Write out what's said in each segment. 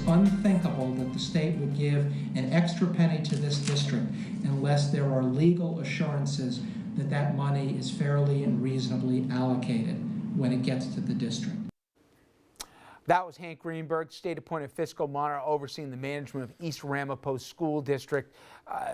unthinkable that the state would give an extra penny to this district unless there are legal assurances that that money is fairly and reasonably allocated when it gets to the district. That was Hank Greenberg, state-appointed fiscal monitor overseeing the management of East Ramapo School District.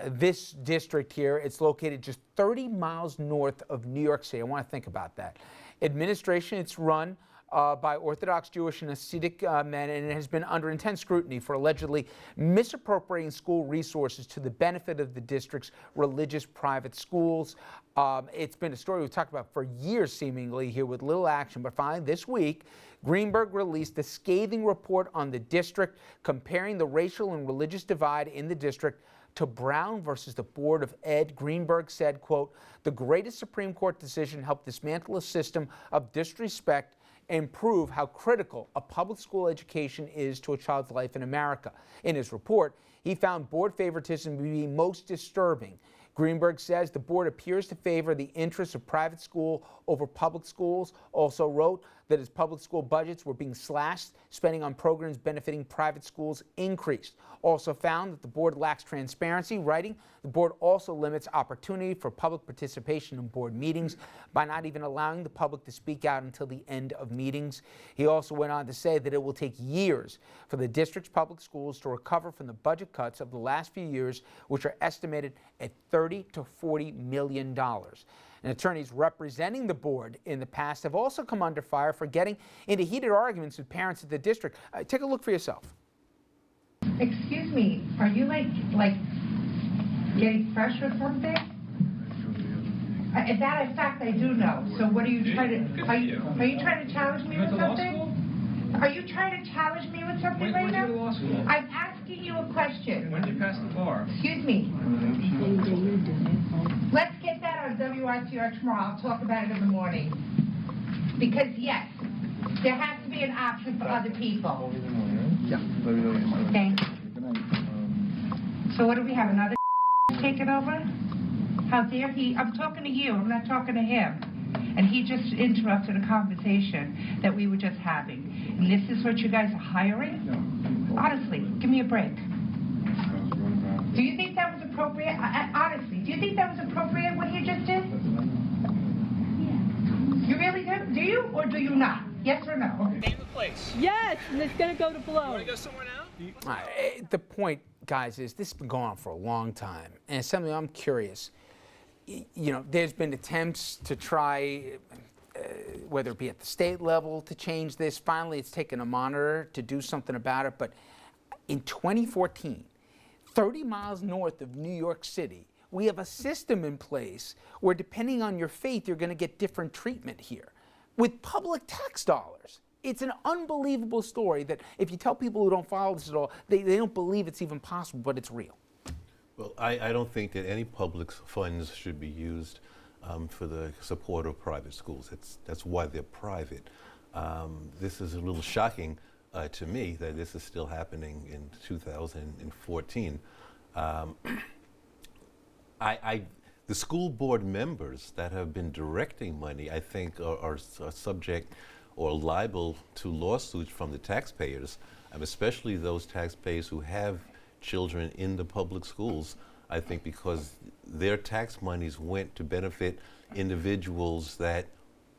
This district here, it's located just 30 miles north of New York City. I want to think about that. Administration, it's run by Orthodox Jewish and Hassidic men, and it has been under intense scrutiny for allegedly misappropriating school resources to the benefit of the district's religious private schools. It's been a story we've talked about for years, seemingly, here with little action, but finally this week, Greenberg released a scathing report on the district, comparing the racial and religious divide in the district to Brown versus the Board of Ed. Greenberg said, quote, "The greatest Supreme Court decision helped dismantle a system of disrespect and prove how critical a public school education is to a child's life in America." In his report, he found board favoritism to be most disturbing. Greenberg says the board appears to favor the interests of private school over public schools. Also wrote that as public school budgets were being slashed, spending on programs benefiting private schools increased. Also found that the board lacks transparency, writing the board also limits opportunity for public participation in board meetings by not even allowing the public to speak out until the end of meetings. He also went on to say that it will take years for the district's public schools to recover from the budget cuts of the last few years, which are estimated at $30 to $40 million. And attorneys representing the board in the past have also come under fire for getting into heated arguments with parents at the district. Take a look for yourself. Excuse me, are you like getting fresh or something? That in fact I do know. So what are you trying to? Are you trying to challenge me with something? Are you trying to challenge me with something right now? I'm asking you a question. When did you pass the bar? Excuse me. Let's get that on WRCR tomorrow. I'll talk about it in the morning. Because yes, there has to be an option for other people. Yeah. Thank you. So what do we have, another taking over? How dare he? I'm talking to you, I'm not talking to him. And he just interrupted a conversation that we were just having. And this is what you guys are hiring? Honestly, give me a break. Do you think that was appropriate? Honestly, do you think that was appropriate what he just did? You really do? Do you or do you not? Yes or no? Name the place. Yes, and it's going to go to blow. You want to go somewhere now? The point, guys, is this has been going on for a long time, and it's something I'm curious. You know, there's been attempts to try, whether it be at the state level, to change this. Finally, it's taken a monitor to do something about it. But in 2014, 30 miles north of New York City, we have a system in place where, depending on your faith, you're going to get different treatment here with public tax dollars. It's an unbelievable story that if you tell people who don't follow this at all, they don't believe it's even possible, but it's real. Well, I don't think that any public funds should be used for the support of private schools. That's why they're private. This is a little shocking to me that this is still happening in 2014. The school board members that have been directing money, I think, are subject or liable to lawsuits from the taxpayers, especially those taxpayers who have children in the public schools, I think, because their tax monies went to benefit individuals that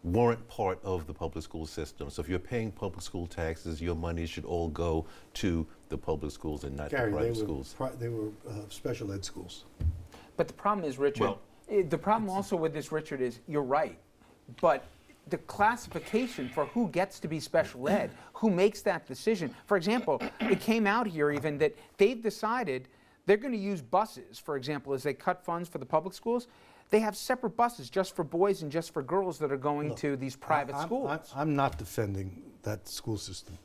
weren't part of the public school system. So if you're paying public school taxes, your money should all go to the public schools and not to private schools. They were special ed schools. But the problem is, Richard, the problem also with this, Richard, is you're right, but the classification for who gets to be special ed, who makes that decision. For example, it came out here even that they've decided they're going to use buses, for example, as they cut funds for the public schools. They have separate buses just for boys and just for girls that are going to these private schools. I'm not defending that school system.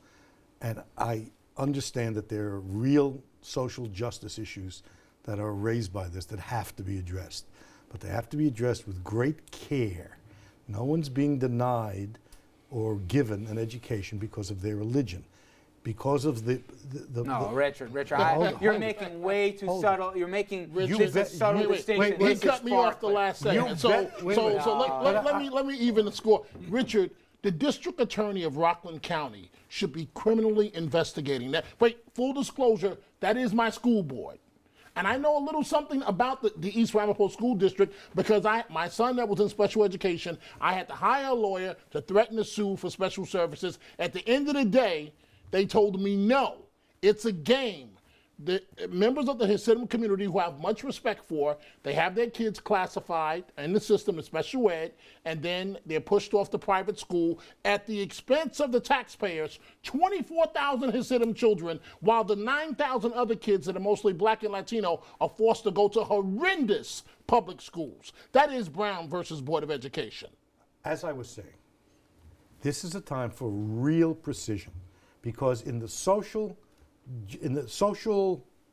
And I understand that there are real social justice issues that are raised by this that have to be addressed. But they have to be addressed with great care. No one's being denied or given an education because of their religion. Because of Richard, you're making way too subtle. You're making a subtle distinction. He cut me off the last second. So let me even the score. Richard, The district attorney of Rockland County should be criminally investigating that. Wait, full disclosure, that is my school board. And I know a little something about the East Ramapo School District because my son that was in special education, I had to hire a lawyer to threaten to sue for special services. At the end of the day, they told me no, it's a game. The members of the Hasidim community who have much respect for, they have their kids classified in the system of special ed, and then they're pushed off to private school at the expense of the taxpayers, 24,000 Hasidim children, while the 9,000 other kids that are mostly black and Latino are forced to go to horrendous public schools. That is Brown versus Board of Education. As I was saying, this is a time for real precision, because in the social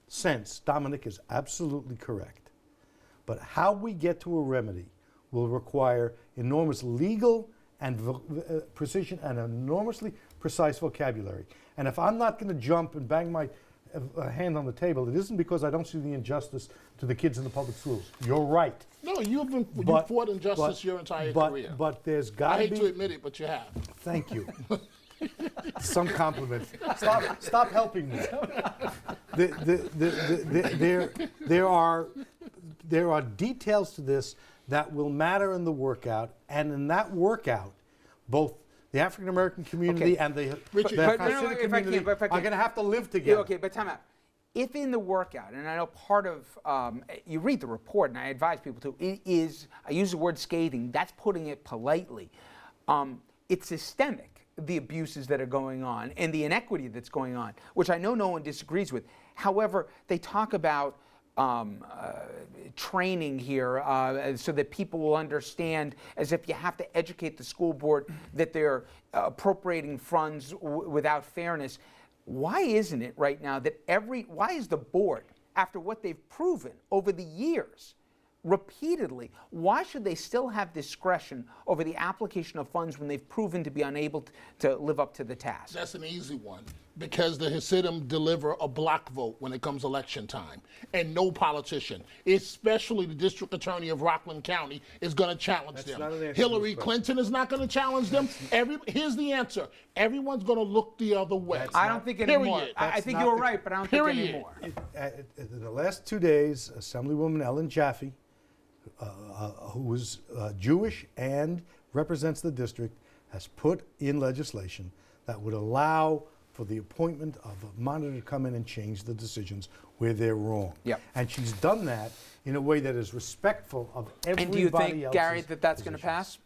sense, Dominic is absolutely correct. But how we get to a remedy will require enormous legal and precision and enormously precise vocabulary. And if I'm not going to jump and bang my hand on the table, it isn't because I don't see the injustice to the kids in the public schools. You're right. No, you've fought injustice your entire career. But there's got to be... I hate to admit it, but you have. Thank you. Some compliment. Stop helping me. There are details to this that will matter in the workout, and in that workout, both the African American community and the Hasidic community are going to have to live together. Yeah, okay, but time out. If in the workout, and I know part of, you read the report, and I advise people to, it is, I use the word scathing, that's putting it politely. It's systemic, the abuses that are going on and the inequity that's going on, which I know no one disagrees with. However, they talk about training here so that people will understand, as if you have to educate the school board that they're appropriating funds without fairness. Why isn't it right now that why is the board, after what they've proven over the years, repeatedly, why should they still have discretion over the application of funds when they've proven to be unable to live up to the task? That's an easy one. Because the Hasidim deliver a block vote when it comes election time. And no politician, especially the district attorney of Rockland County, is going to challenge them. Hillary Clinton is not going to challenge them. Here's the answer. Everyone's going to look the other way. I don't think anymore. I think you were right, but I don't think anymore. In the last 2 days, Assemblywoman Ellen Jaffe, who is Jewish and represents the district, has put in legislation that would allow for the appointment of a monitor to come in and change the decisions where they're wrong. Yep. And she's done that in a way that is respectful of everybody else's And do you think, Gary, that that's going to pass?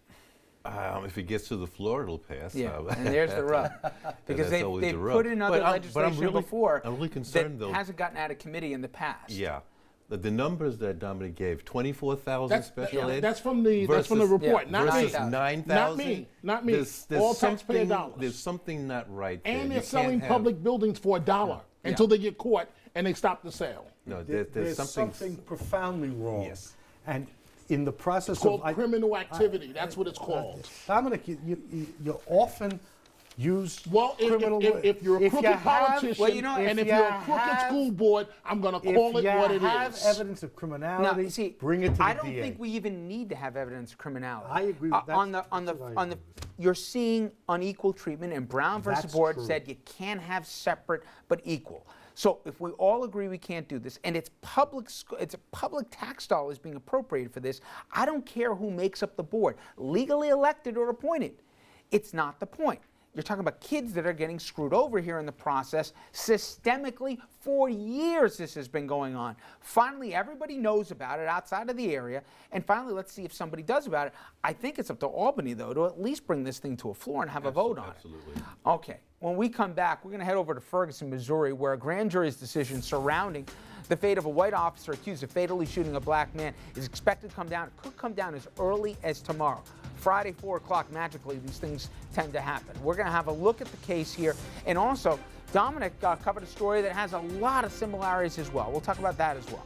If it gets to the floor, it'll pass. Yeah, and there's the rub. Because they've put in other legislation before I'm really concerned, that though. hasn't gotten out of committee in the past. Yeah. The numbers that Dominic gave, 24,000 special ed. That's from the report, not me. Versus 9,000. Not me. All taxpayer dollars. There's something not right there. And they're selling public buildings for $1 until they get caught and they stop the sale. No, there's something profoundly wrong. Yes. And in the process it's called criminal activity. That's what it's called. Dominic, you often use criminal. If you're a crooked politician, and if you're a crooked school board, I'm going to call it what it is. If you have evidence of criminality, bring it to the DA. I don't think we even need to have evidence of criminality. I agree with that. You're seeing unequal treatment, and Brown versus Board said you can't have separate but equal. So if we all agree we can't do this, and it's a public tax dollars being appropriated for this, I don't care who makes up the board, legally elected or appointed. It's not the point. You're talking about kids that are getting screwed over here in the process. Systemically, for years this has been going on. Finally, everybody knows about it outside of the area, and finally, let's see if somebody does about it. I think it's up to Albany, though, to at least bring this thing to a floor and have a vote on it. Absolutely. Okay, when we come back, we're going to head over to Ferguson, Missouri, where a grand jury's decision surrounding the fate of a white officer accused of fatally shooting a black man is expected to come down. It could come down as early as tomorrow. Friday, 4 o'clock, magically, these things tend to happen. We're going to have a look at the case here. And also, Dominic covered a story that has a lot of similarities as well. We'll talk about that as well.